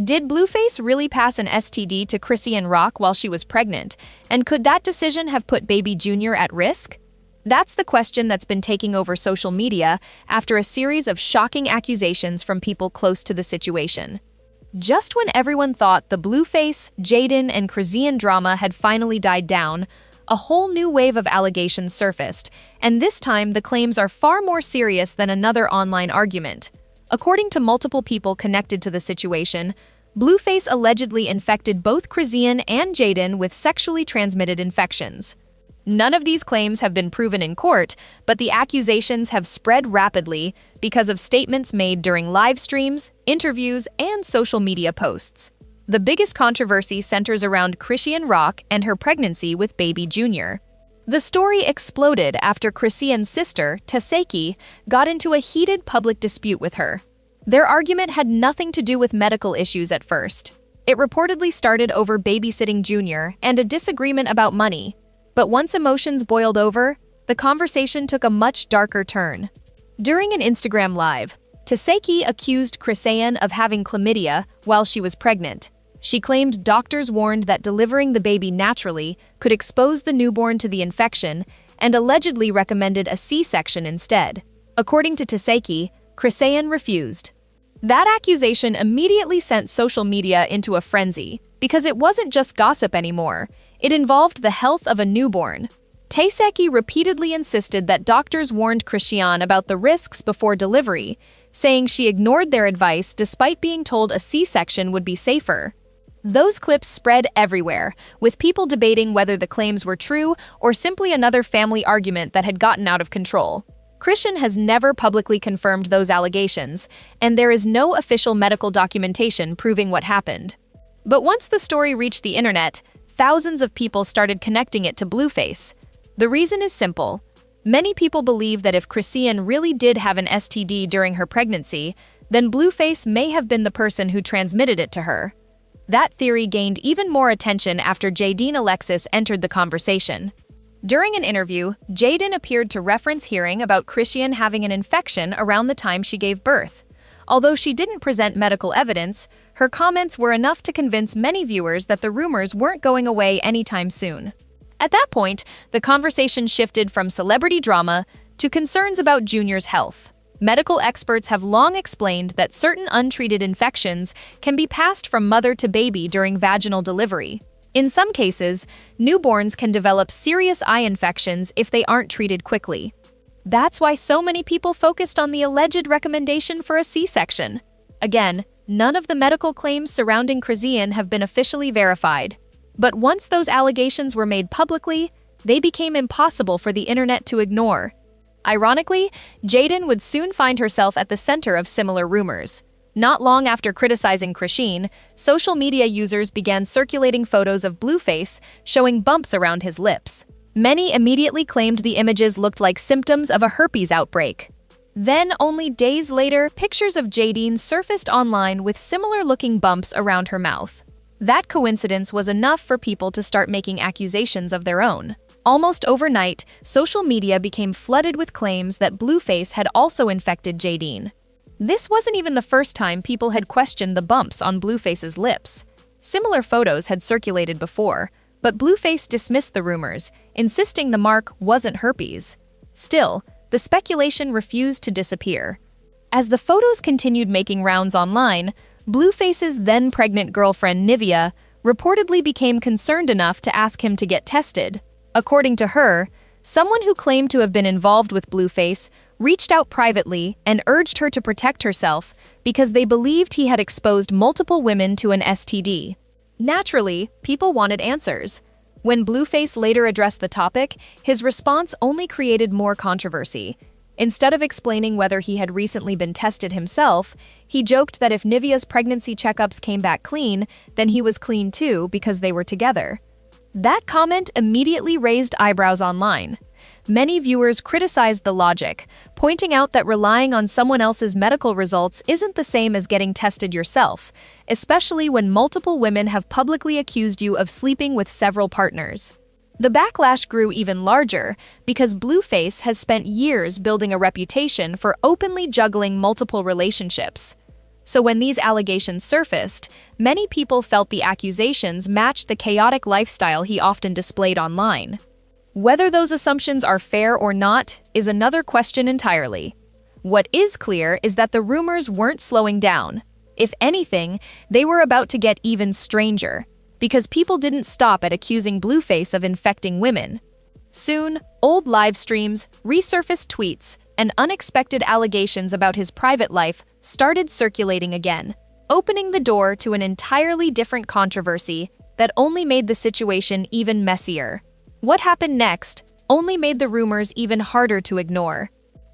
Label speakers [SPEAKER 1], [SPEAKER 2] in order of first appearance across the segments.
[SPEAKER 1] Did Blueface really pass an STD to Chrisean Rock while she was pregnant, and could that decision have put baby Junior at risk? That's the question that's been taking over social media after a series of shocking accusations from people close to the situation. Just when everyone thought the Blueface, Jaidyn, and Chrisean drama had finally died down, a whole new wave of allegations surfaced, and this time the claims are far more serious than another online argument. According to multiple people connected to the situation, Blueface allegedly infected both Chrisean and Jaidyn with sexually transmitted infections. None of these claims have been proven in court, but the accusations have spread rapidly because of statements made during live streams, interviews, and social media posts. The biggest controversy centers around Chrisean Rock and her pregnancy with baby Junior. The story exploded after Chrisean's sister, Taseki, got into a heated public dispute with her. Their argument had nothing to do with medical issues at first. It reportedly started over babysitting Junior and a disagreement about money. But once emotions boiled over, the conversation took a much darker turn. During an Instagram Live, Taseki accused Chrisean of having chlamydia while she was pregnant. She claimed doctors warned that delivering the baby naturally could expose the newborn to the infection and allegedly recommended a C-section instead. According to Taseki, Chrisean refused. That accusation immediately sent social media into a frenzy because it wasn't just gossip anymore. It involved the health of a newborn. Taseki repeatedly insisted that doctors warned Chrisean about the risks before delivery, saying she ignored their advice despite being told a C-section would be safer. Those clips spread everywhere, with people debating whether the claims were true or simply another family argument that had gotten out of control. Chrisean has never publicly confirmed those allegations, and there is no official medical documentation proving what happened. But once the story reached the internet, thousands of people started connecting it to Blueface. The reason is simple. Many people believe that if Chrisean really did have an STD during her pregnancy, then Blueface may have been the person who transmitted it to her. That theory gained even more attention after Jaidyn Alexis entered the conversation. During an interview, Jaidyn appeared to reference hearing about Chrisean having an infection around the time she gave birth. Although she didn't present medical evidence, her comments were enough to convince many viewers that the rumors weren't going away anytime soon. At that point, the conversation shifted from celebrity drama to concerns about Junior's health. Medical experts have long explained that certain untreated infections can be passed from mother to baby during vaginal delivery. In some cases, newborns can develop serious eye infections if they aren't treated quickly. That's why so many people focused on the alleged recommendation for a C-section. Again, none of the medical claims surrounding Chrisean have been officially verified. But once those allegations were made publicly, they became impossible for the internet to ignore. Ironically, Jaidyn would soon find herself at the center of similar rumors. Not long after criticizing Chrisean, social media users began circulating photos of Blueface showing bumps around his lips. Many immediately claimed the images looked like symptoms of a herpes outbreak. Then, only days later, pictures of Jaidyn surfaced online with similar-looking bumps around her mouth. That coincidence was enough for people to start making accusations of their own. Almost overnight, social media became flooded with claims that Blueface had also infected Jaidyn. This wasn't even the first time people had questioned the bumps on Blueface's lips. Similar photos had circulated before, but Blueface dismissed the rumors, insisting the mark wasn't herpes. Still, the speculation refused to disappear. As the photos continued making rounds online, Blueface's then-pregnant girlfriend Nivea reportedly became concerned enough to ask him to get tested. According to her, someone who claimed to have been involved with Blueface reached out privately and urged her to protect herself because they believed he had exposed multiple women to an STD. Naturally, people wanted answers. When Blueface later addressed the topic, his response only created more controversy. Instead of explaining whether he had recently been tested himself, he joked that if Nivea's pregnancy checkups came back clean, then he was clean too because they were together. That comment immediately raised eyebrows online. Many viewers criticized the logic, pointing out that relying on someone else's medical results isn't the same as getting tested yourself, especially when multiple women have publicly accused you of sleeping with several partners. The backlash grew even larger because Blueface has spent years building a reputation for openly juggling multiple relationships. So when these allegations surfaced, many people felt the accusations matched the chaotic lifestyle he often displayed online. Whether those assumptions are fair or not is another question entirely. What is clear is that the rumors weren't slowing down. If anything, they were about to get even stranger, because people didn't stop at accusing Blueface of infecting women. Soon, old live streams, resurfaced tweets, and unexpected allegations about his private life started circulating again, opening the door to an entirely different controversy that only made the situation even messier. What happened next only made the rumors even harder to ignore.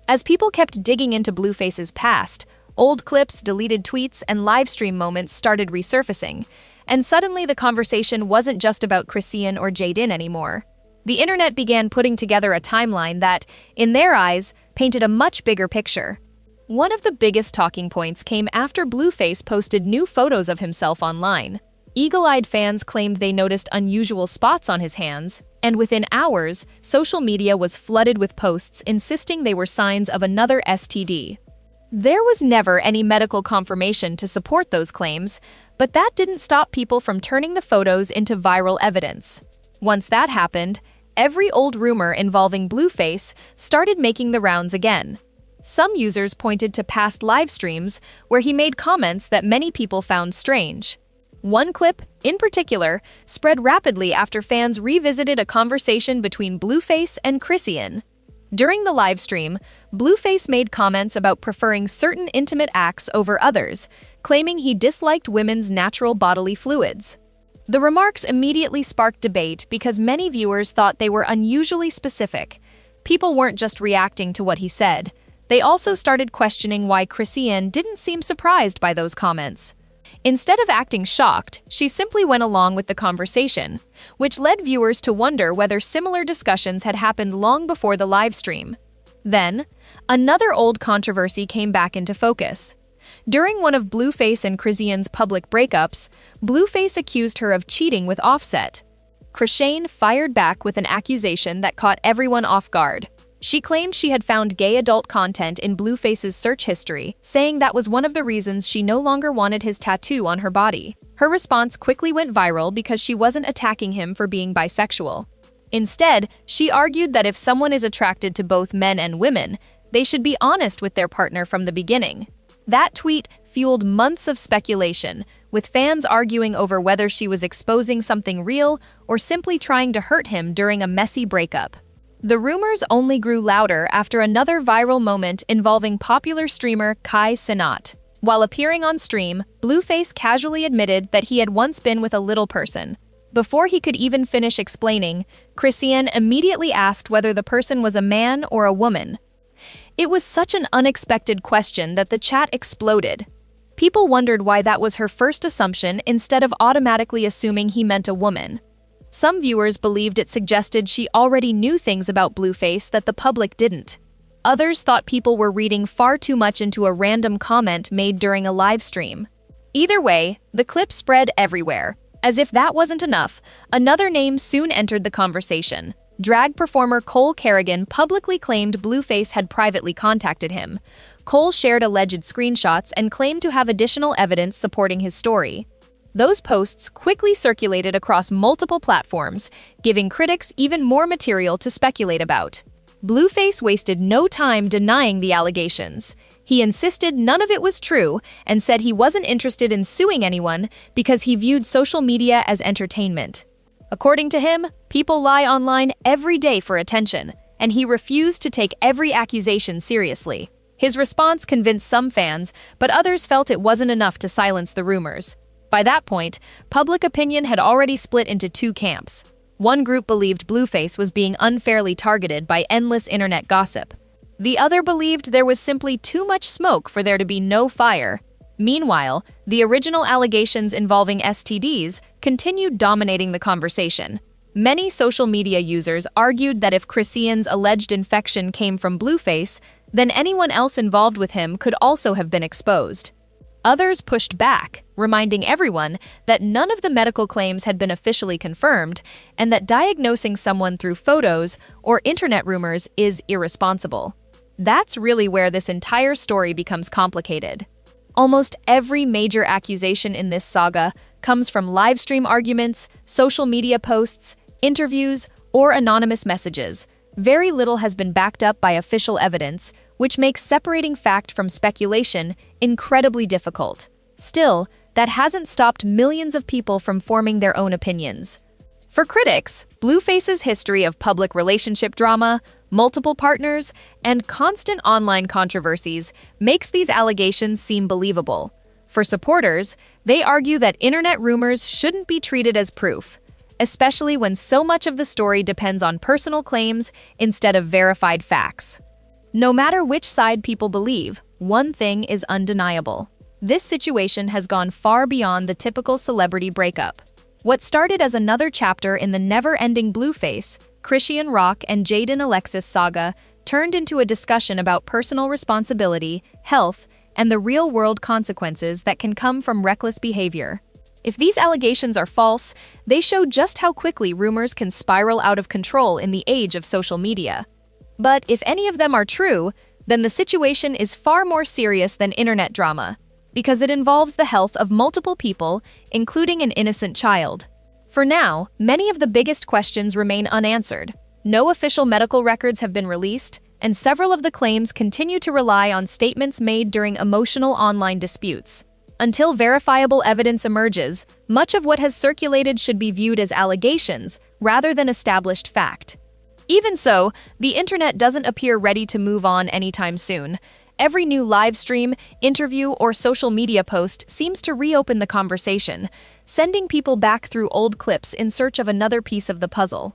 [SPEAKER 1] As people kept digging into Blueface's past, old clips, deleted tweets, and livestream moments started resurfacing, and suddenly the conversation wasn't just about Chrisean or Jaidyn anymore. The internet began putting together a timeline that, in their eyes, painted a much bigger picture. One of the biggest talking points came after Blueface posted new photos of himself online. Eagle-eyed fans claimed they noticed unusual spots on his hands, and within hours, social media was flooded with posts insisting they were signs of another STD. There was never any medical confirmation to support those claims, but that didn't stop people from turning the photos into viral evidence. Once that happened, every old rumor involving Blueface started making the rounds again. Some users pointed to past live streams where he made comments that many people found strange. One clip, in particular, spread rapidly after fans revisited a conversation between Blueface and Chrisean. During the live stream, Blueface made comments about preferring certain intimate acts over others, claiming he disliked women's natural bodily fluids. The remarks immediately sparked debate because many viewers thought they were unusually specific. People weren't just reacting to what he said. They also started questioning why Chrisean didn't seem surprised by those comments. Instead of acting shocked, she simply went along with the conversation, which led viewers to wonder whether similar discussions had happened long before the live stream. Then, another old controversy came back into focus. During one of Blueface and Chrisean's public breakups, Blueface accused her of cheating with Offset. Chrisean fired back with an accusation that caught everyone off guard. She claimed she had found gay adult content in Blueface's search history, saying that was one of the reasons she no longer wanted his tattoo on her body. Her response quickly went viral because she wasn't attacking him for being bisexual. Instead, she argued that if someone is attracted to both men and women, they should be honest with their partner from the beginning. That tweet fueled months of speculation, with fans arguing over whether she was exposing something real or simply trying to hurt him during a messy breakup. The rumors only grew louder after another viral moment involving popular streamer Kai Cenat. While appearing on stream, Blueface casually admitted that he had once been with a little person. Before he could even finish explaining, Chrisean immediately asked whether the person was a man or a woman. It was such an unexpected question that the chat exploded. People wondered why that was her first assumption instead of automatically assuming he meant a woman. Some viewers believed it suggested she already knew things about Blueface that the public didn't. Others thought people were reading far too much into a random comment made during a live stream. Either way, the clip spread everywhere. As if that wasn't enough, another name soon entered the conversation. Drag performer Cole Kerrigan publicly claimed Blueface had privately contacted him. Cole shared alleged screenshots and claimed to have additional evidence supporting his story. Those posts quickly circulated across multiple platforms, giving critics even more material to speculate about. Blueface wasted no time denying the allegations. He insisted none of it was true and said he wasn't interested in suing anyone because he viewed social media as entertainment. According to him, people lie online every day for attention, and he refused to take every accusation seriously. His response convinced some fans, but others felt it wasn't enough to silence the rumors. By that point, public opinion had already split into two camps. One group believed Blueface was being unfairly targeted by endless internet gossip. The other believed there was simply too much smoke for there to be no fire. Meanwhile, the original allegations involving STDs continued dominating the conversation. Many social media users argued that if Chrisean's alleged infection came from Blueface, then anyone else involved with him could also have been exposed. Others pushed back, reminding everyone that none of the medical claims had been officially confirmed and that diagnosing someone through photos or internet rumors is irresponsible. That's really where this entire story becomes complicated. Almost every major accusation in this saga comes from livestream arguments, social media posts, interviews, or anonymous messages. Very little has been backed up by official evidence, which makes separating fact from speculation incredibly difficult. Still, that hasn't stopped millions of people from forming their own opinions. For critics, Blueface's history of public relationship drama, multiple partners, and constant online controversies makes these allegations seem believable. For supporters, they argue that internet rumors shouldn't be treated as proof, especially when so much of the story depends on personal claims instead of verified facts. No matter which side people believe, one thing is undeniable. This situation has gone far beyond the typical celebrity breakup. What started as another chapter in the never-ending Blueface, Chrisean and Jaidyn Alexis saga turned into a discussion about personal responsibility, health, and the real-world consequences that can come from reckless behavior. If these allegations are false, they show just how quickly rumors can spiral out of control in the age of social media. But if any of them are true, then the situation is far more serious than internet drama, because it involves the health of multiple people, including an innocent child. For now, many of the biggest questions remain unanswered. No official medical records have been released, and several of the claims continue to rely on statements made during emotional online disputes. Until verifiable evidence emerges, much of what has circulated should be viewed as allegations rather than established fact. Even so, the internet doesn't appear ready to move on anytime soon. Every new live stream, interview, or social media post seems to reopen the conversation, sending people back through old clips in search of another piece of the puzzle.